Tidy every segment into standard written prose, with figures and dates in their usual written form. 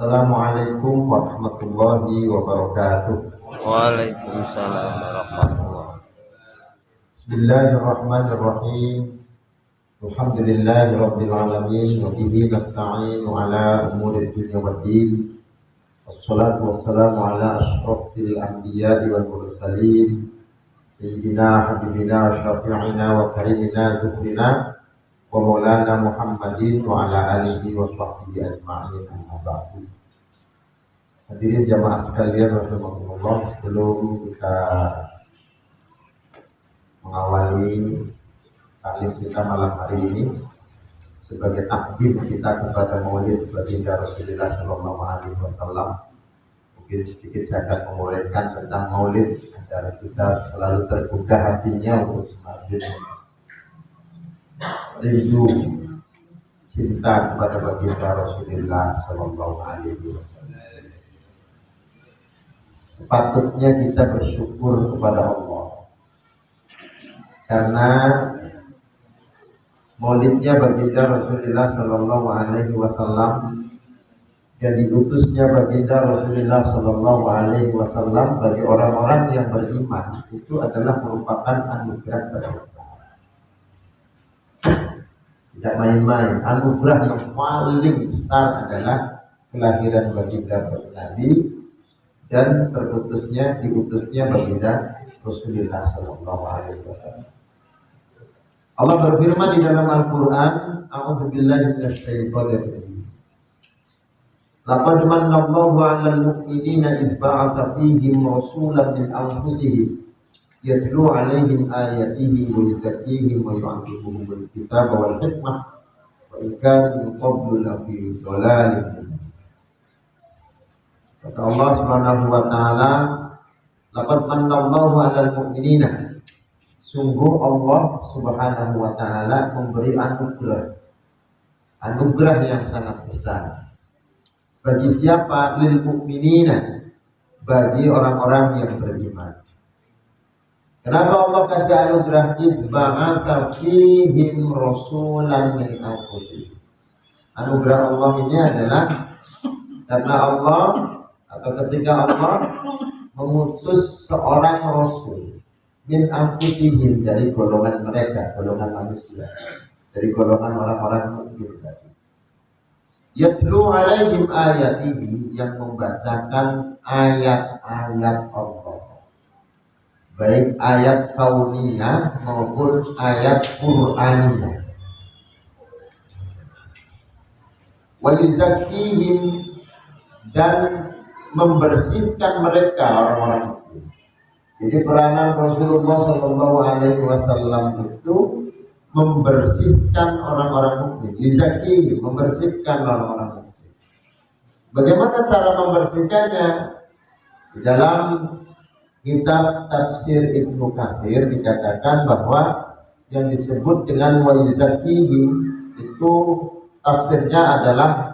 Assalamualaikum warahmatullahi wabarakatuh. Waalaikumsalam warahmatullahi. Bismillahirrahmanirrahim. Alhamdulillahirabbil alamin wa bihi nasta'inu ala umuri dunya waddin. Wassalatu wassalamu ala asyrafil anbiya'i wal mursalin sayyidina habibina wa syafi'ina wa karimina zuhrina wa maulana Muhammadin wa ala alihi wa sahbihi ajma'in. Amma ba'du. Hadirin jamaah sekalian rahimakumullah, sebelum kita mengawali taklim kita malam hari ini sebagai takdim kita kepada Maulid baginda Rasulullah Shallallahu Alaihi Wasallam, mungkin sedikit saya akan memulaikan tentang Maulid agar kita selalu terbuka hatinya untuk semakin rindu cinta kepada baginda Rasulullah Shallallahu Alaihi Wasallam. Sepatutnya kita bersyukur kepada Allah karena Maulidnya baginda Rasulullah Shallallahu Alaihi Wasallam dan diutusnya baginda Rasulullah Shallallahu Alaihi Wasallam bagi orang-orang yang beriman itu adalah merupakan anugerah besar. Tidak main-main, anugerah yang paling besar adalah kelahiran baginda Nabi dan diutusnya baginda Rasulullah Shallallahu Alaihi Wasallam. Allah berfirman di dalam Al-Quran, A'udzubillahi minasyaitonir rajim. Laqad manallahu 'alal mu'minina idh ba'atsa fihim rasulan min anfusihim yatlu 'alaihim ayatihi wa yuzakkihim wa yu'allimuhumul kitaba wal hikmah wa in kanu min qablu lafi dhalalin mubin. Kata Allah Subhanahu wa taala, laqad manallahu 'alal mu'minina, sungguh Allah Subhanahu wa taala memberi anugerah yang sangat besar. Bagi siapa? Lil mu'minina, bagi orang-orang yang beriman. Kenapa Allah kasih anugerah? Idba'atsa fihim rasulan min anfusihim. Anugerah Allah ini adalah karena Allah atau ketika Allah mengutus seorang rasul min anfusihim, dari golongan mereka, golongan manusia, dari golongan orang-orang mukmin tadi. Yatlu alaihim ayatihi, yang membacakan ayat-ayat Allah, baik ayat kauniyah maupun ayat Qur'aniyah. Wa yuzakkihim, dan membersihkan mereka orang-orang mukmin. Jadi peranan Rasulullah Shallallahu Alaihi Wasallam itu membersihkan orang-orang mukmin, yuzaki, membersihkan orang-orang mukmin. Bagaimana cara membersihkannya? Di dalam kitab tafsir Ibnu Katsir dikatakan bahwa yang disebut dengan wa yuzakihim itu tafsirnya adalah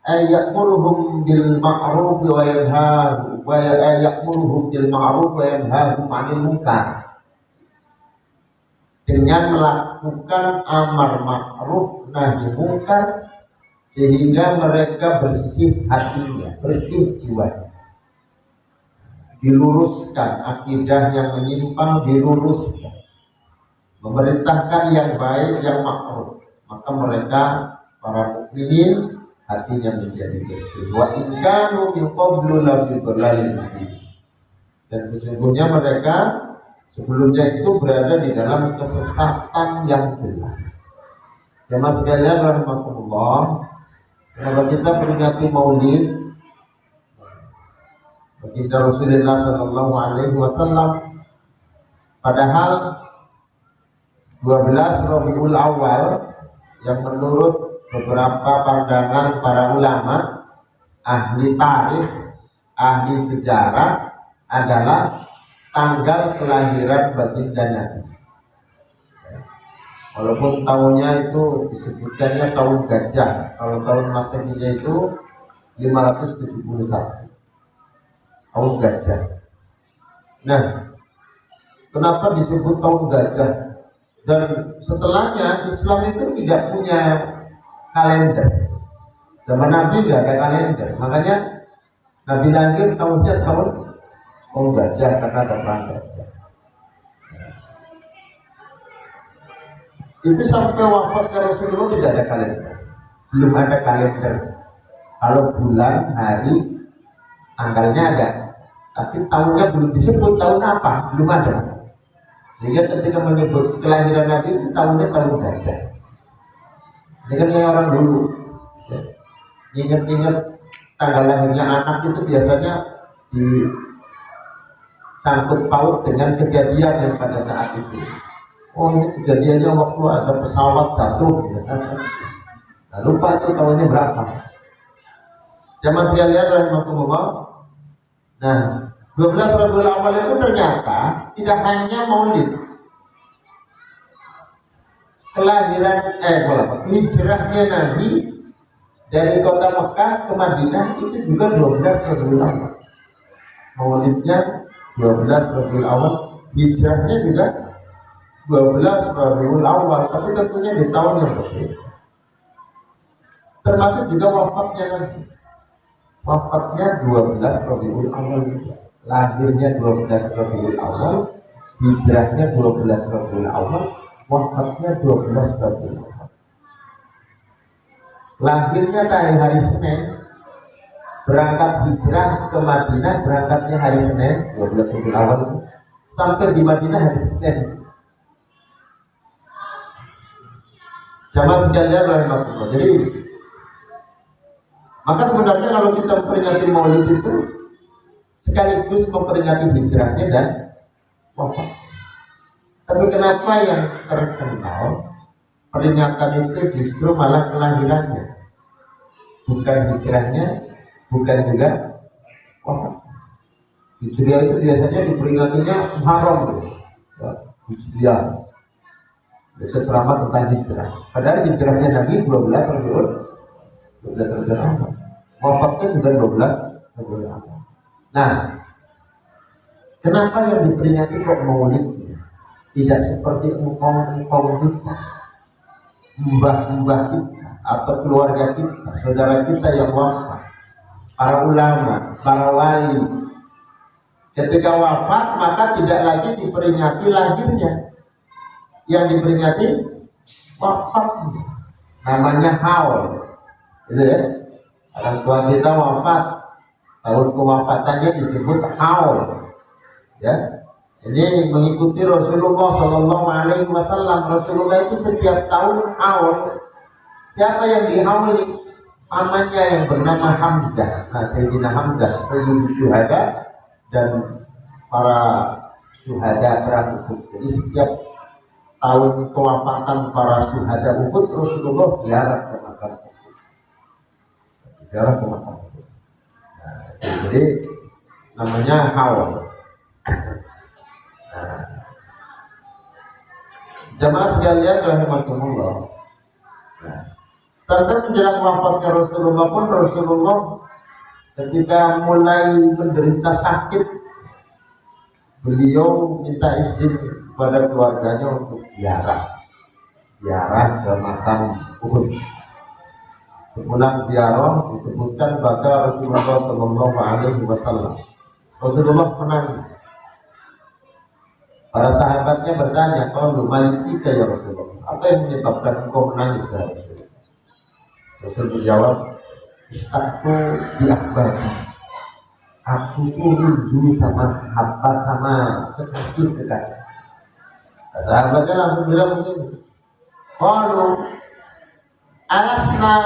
ayamuruhum bil ma'ruf wa yanhahum wa ayamuruhum bil ma'ruf wa yanhahum 'anil munkar, dengan melakukan amar ma'ruf nahi munkar sehingga mereka bersih hatinya, bersih jiwanya, diluruskan akidah yang menyimpang, diluruskan, memerintahkan yang baik, yang ma'ruf, maka mereka para mukminin hatinya menjadi bersih. Wa in kanu min qablu la fi dhalalin mubin, dan sesungguhnya mereka sebelumnya itu berada di dalam kesesatan yang jelas. Jemaah sekalian rahimakumullah, kenapa kita peringati Maulid baginda Rasulullah Shallallahu Alaihi Wasallam? Padahal 12 Rabiul Awal yang menurut beberapa pandangan para ulama, ahli tarikh, ahli sejarah, adalah tanggal kelahiran baginda Nabi. Walaupun tahunnya itu disebutkannya tahun gajah, kalau tahun Masehinya itu 571, tahun gajah. Nah, kenapa disebut tahun gajah? Dan setelahnya Islam itu tidak punya kalender. Zaman Nabi nggak ada kalender, makanya Nabi lahir tahunnya tahun gajah karena ada perang gajah. Itu sampai wafatnya Rasulullah tidak ada kalender, belum ada kalender. Kalau bulan, hari, tanggalnya ada, tapi tahunnya belum disebut tahun apa, belum ada. Sehingga ketika menyebut kelahiran Nabi itu tahunnya tahun gajah. Ini kan kayak orang dulu, ya. Ingat-ingat tanggal lahirnya anak itu biasanya disangkut paut dengan kejadian yang pada saat itu. Oh, ini kejadiannya waktu ada pesawat jatuh, ya. Nah, lupa itu tahunnya berapa. Jamaah sekalian rahimahumullah. Nah, 12 Rabiul Awal itu ternyata tidak hanya maulid. Kelahiran hijrahnya Nabi dari kota Mekah ke Madinah itu juga 12 Rabiul Awal. Maulidnya 12 Rabiul Awal, hijrahnya juga 12 Rabiul Awal, tapi tentunya di tahun yang berbeda. Termasuk juga wafatnya Nabi. Wafatnya 12 Rabiul Awal juga. Lahirnya 12 Rabiul Awal, hijrahnya 12 Rabiul Awal, wafatnya 12 Rabiul Awal. Lahirnya hari Senin, berangkat hijrah ke Madinah, berangkatnya hari Senin 12 Rabiul Awal, sampai di Madinah hari Senin. Jamaah sekalian rahimahullah. Jadi maka sebenarnya kalau kita memperingati Maulid itu sekaligus memperingati hijrahnya dan wafat. Tapi kenapa yang terkenal peringatan itu justru malah kelahirannya, bukan hijrahnya, bukan juga wafat. Hijrah itu biasanya diperingatinya Muharram, ya, hijrah. Biasa ceramah tentang hijrah. Padahal hijrahnya Nabi 12 Rabiul Awal. Wafatnya juga 12 Rabiul Awal. Nah, kenapa yang diperingati kok maulidnya tidak seperti engkau kita, mbah-mbah kita atau keluarga kita, saudara kita yang wafat, para ulama, para wali. Ketika wafat maka tidak lagi diperingati lahirnya, yang diperingati wafatnya. Namanya haul, gitu ya. Orang tua kita wafat, tahun kewafatannya disebut haul, ya. Ini mengikuti Rasulullah Shallallahu Alaihi Wasallam. Rasulullah itu setiap tahun haul. Siapa yang dihauli? Pamannya yang bernama Hamzah. Nah, Sayyidina Hamzah, Sayyidul Syuhada dan para syuhada perang Uhud. Jadi setiap tahun kewafatan para syuhada Uhud, Rasulullah ziarah ke makam Uhud. Ziarah ke makam Uhud. Nah, jadi namanya haul. Nah, jamaah sekalian rahimakumullah. Nah, sampai menjelang wafatnya Rasulullah pun, Rasulullah ketika mulai menderita sakit, beliau minta izin kepada keluarganya untuk ziarah ke makam Uhud. Sepulang ziarah disebutkan bahwa Rasulullah Shallallahu Alaihi Wasallam, Rasulullah menangis. Para sahabatnya bertanya, kalau lumayutika ya Rasulullah, apa yang menyebabkan engkau menangis ya Rasulullah? Rasul menjawab, aku diakbari, aku rindu sama kekasih. Sahabatnya langsung bilang begini, qalu alasna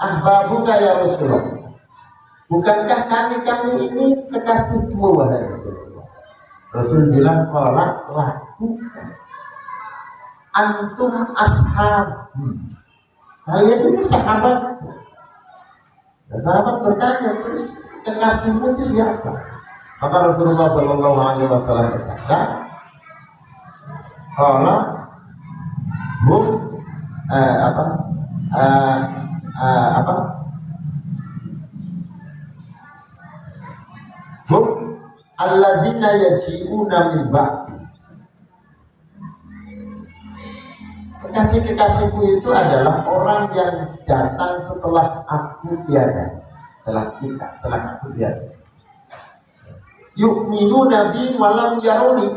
ahbabuka ya Rasulullah, bukankah kami ini kekasihmu wahai Rasulullah? Rasul bilang, qala lakukan antum ashabi, kalian itu sahabat. Nah, sahabat bertanya, terus kekasihmu itu siapa? Maka Rasulullah Shallallahu Alaihi Wasallam bersabda, qala hum hum alladzina yaji'una min ba'di. Kekasih-kekasihku itu adalah orang yang datang setelah aku tiada, setelah aku tiada. Yu'minu nabi walam yaruni.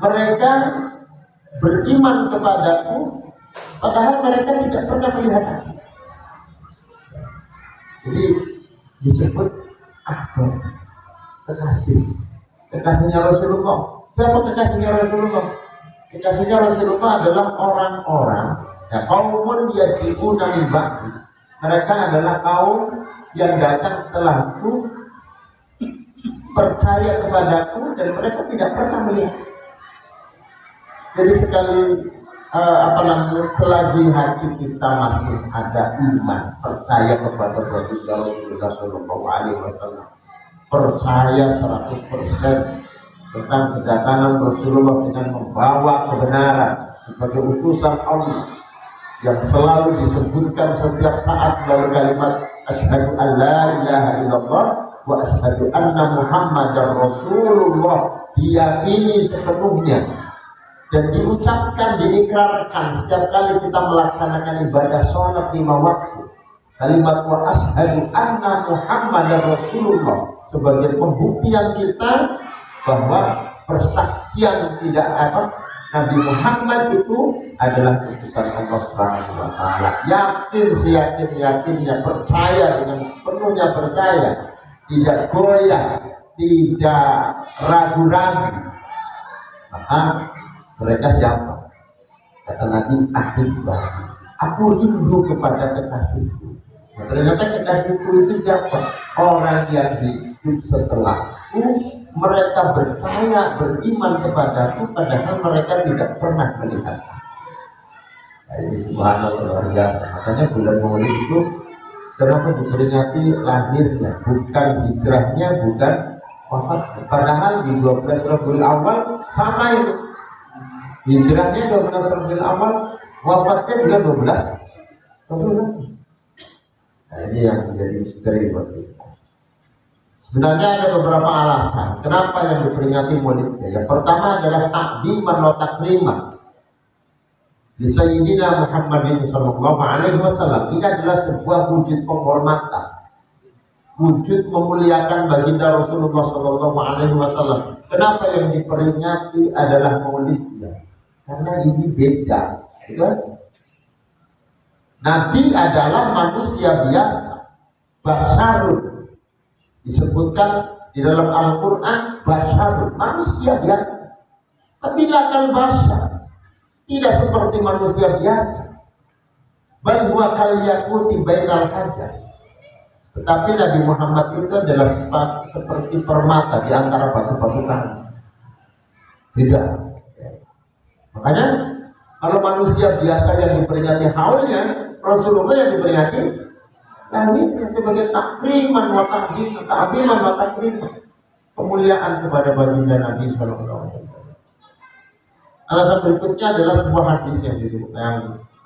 Mereka beriman kepadaku padahal mereka tidak pernah melihat aku. Jadi disebut ahbab, kekasihnya Rasulullah. Siapa kekasihnya Rasulullah? Kekasihnya Rasulullah adalah orang-orang kaumun yajibuna min ba'di. Mereka adalah kaum yang datang setelahku, percaya kepadaku, dan mereka tidak pernah melihat. Jadi sekali selagi hati kita masih ada iman, percaya kepada baginda Rasulullah Shallallahu Alaihi Wasallam, percaya 100% tentang kedatangan Rasulullah dengan membawa kebenaran sebagai utusan Allah yang selalu disebutkan setiap saat melalui kalimat asyhadu an la ilaha illallah wa asyhadu anna muhammadar rasulullah, diyakini sepenuhnya dan diucapkan, diikrarkan setiap kali kita melaksanakan ibadah sholat 5 waktu. Kalimat wa asyhadu anna muhammadar rasulullah sebagai pembuktian kita bahwa persaksian Nabi Muhammad itu adalah utusan Allah Subhanahu wa taala. Yakin, yakinnya percaya dengan sepenuhnya percaya, tidak goyah, tidak ragu-ragu. Maka mereka siapa? Kata Nabi, ahibah, aku rindu kepada kekasihku. Nah, ternyata kekasihku itu siapa? Orang yang hidup setelahku, mereka percaya, beriman kepadaku, padahal mereka tidak pernah melihat. Nah, ini subhanallah luar biasa. Makanya bulan Maulid itu kenapa diperingati lahirnya, bukan hijrahnya, bukan wafatnya. Padahal di 12 Rabiul Awal sama itu. Hijrahnya 12 Rabiul Awal, wafatnya juga 12 Rabiul Awal. Nah, ini yang menjadi misteri buat kita. Sebenarnya ada beberapa alasan kenapa yang diperingati Maulidnya. Yang pertama adalah takdiman wa takriman li Sayyidina Muhammadin sallallahu alaihi wasallam. Ini adalah sebuah wujud penghormatan, wujud memuliakan baginda Rasulullah sallallahu alaihi wasallam. Kenapa yang diperingati adalah Maulidnya? Karena ini beda, gitu aja. Nabi adalah manusia biasa, basyarun. Disebutkan di dalam Al-Quran basyarun, manusia biasa. Tapi lakal basyar, tidak seperti manusia biasa. Bal huwa kal yaquti bainal hajar. Tetapi Nabi Muhammad itu adalah seperti permata di antara batu-batu karang. Beda. Makanya kalau manusia biasa yang diperingati haulnya, Rasulullah yang diperingati lahirnya sebagai takriman wa ta'ziman wa takriman, pemuliaan kepada baginda Nabi sallallahu alaihi wasallam. Alasan berikutnya adalah sebuah hadis yang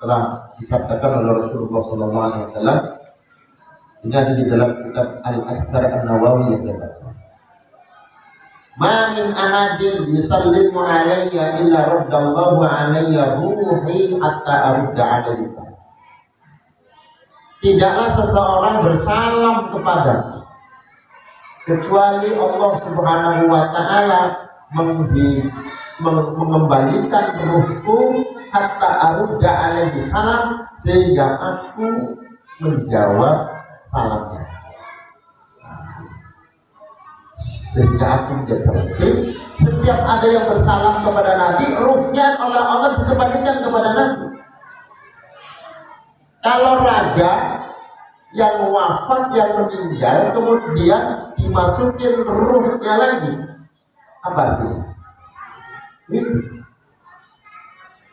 telah disabdakan oleh Rasulullah sallallahu alaihi wasallam. Ini ada di dalam kitab Al-Adhkar An-Nawawi yang kita baca. Ma min ahadin yusallimu alayya illa raddallahu alayya ruhi hatta arudda alaihi salam. Tidaklah seseorang bersalam kepadaku kecuali Allah Subhanahu wa taala mengembalikan ruhku hatta arudda alaihi salam, sehingga aku menjawab salamnya. Sehingga aku menjawab salam. Setiap ada yang bersalam kepada Nabi, ruhnya oleh Allah dikembalikan kepada Nabi. Kalau raga yang wafat, yang meninggal, kemudian dimasukin ruhnya lagi, apa artinya?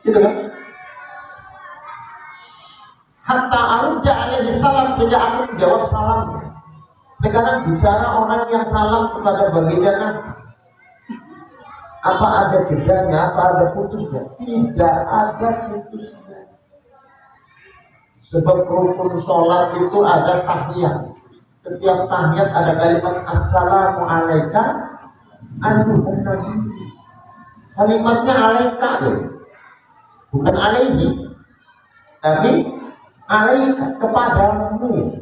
Gitu kan? Hatta arudda alaihi salam, sehingga aku menjawab salamnya. Sekarang bicara orang yang salam kepada baginda Nabi. Apa ada jedanya? Apa ada putusnya? Tidak ada putusnya. Sebab rukun sholat itu ada tahiyat. Setiap tahiyat ada kalimat assalamu alaika ayyuhan nabi. Kalimatnya alaika loh. bukan alaihi, tapi alaika, kepadamu.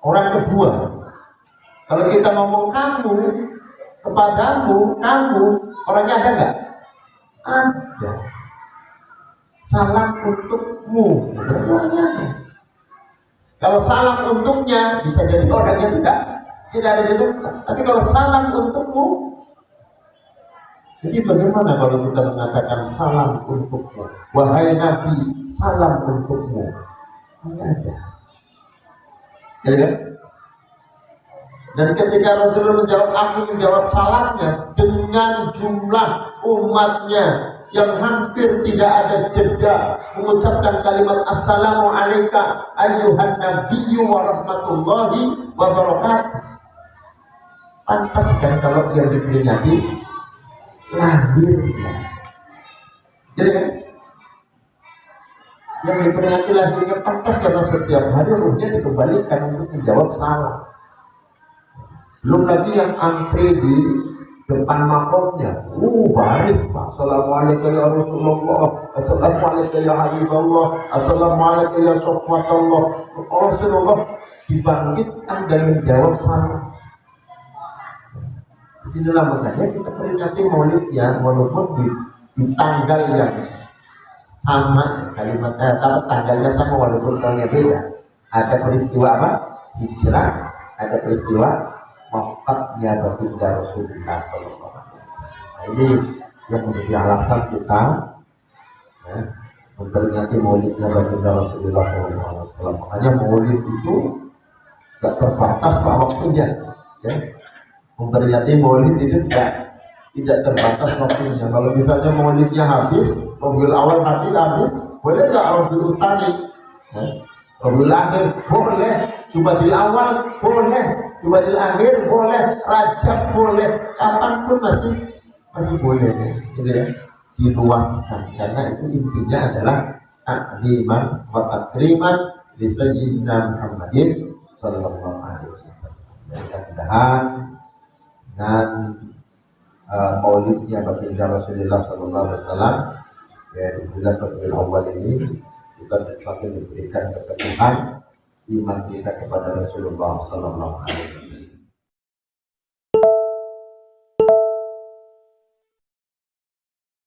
Orang kedua. Kalau kita ngomong kamu, kepadamu, kamu, orangnya ada nggak? Ada. Salam untukmu, orangnya ada. Kalau salam untuknya, bisa jadi orangnya tidak ada di tempat. Tapi kalau salam untukmu, jadi bagaimana kalau kita mengatakan salam untukmu? Wahai Nabi, salam untukmu. Tidak ada. Jadi kan? Dan ketika Rasulullah menjawab, aku menjawab salamnya dengan jumlah umatnya yang hampir tidak ada jeda mengucapkan kalimat assalamu alayka ayyuhan nabiyyu wa rahmatullahi wa barakatuh. Pantas kan kalau yang diperingati lahirnya. Jadi kan? Yang diperingati lahirnya pantas karena setiap hari ruhnya dikembalikan untuk menjawab salam. Belum lagi yang antri di depan makomnya, baris Pak. Assalamualaikum ya Rasulullah, assalamualaikum ya Habibullah, assalamualaikum ya Sofwatullah. Rasulullah dibangkitkan dan menjawab salam. Disinilah makanya kita peringati maulid ya, walaupun di tanggal yang sama kalimatnya, tapi tanggalnya sama walaupun tahunnya beda. Ada peristiwa apa? Hijrah, ada peristiwa wafatnya baginda Rasulullah SAW. Nah, ini yang menjadi alasan kita ya, memperingati maulidnya baginda Rasulullah SAW. Makanya maulid itu tidak terbatas waktunya. Ya. Memperingati maulid itu tidak terbatas waktunya. Kalau misalnya maulidnya habis, Rabiul Awal habis, boleh nggak Rabiul Tsani? Ya. Rabiul Akhir boleh, Jumadil Awal boleh, Jumadil Akhir boleh, Rajab boleh, kapanpun masih boleh, gitu ya. Diluaskan karena itu intinya adalah takziman wa takriman li sayyidina Muhammadin sallallahu alaihi wasallam. Mudah-mudahan dengan maulidnya baginda Rasulullah sallallahu alaihi wasallam ya di bulan Rabiul Awal ini kita semakin diberikan keteguhan iman kita kepada Rasulullah sallallahu alaihi wasallam.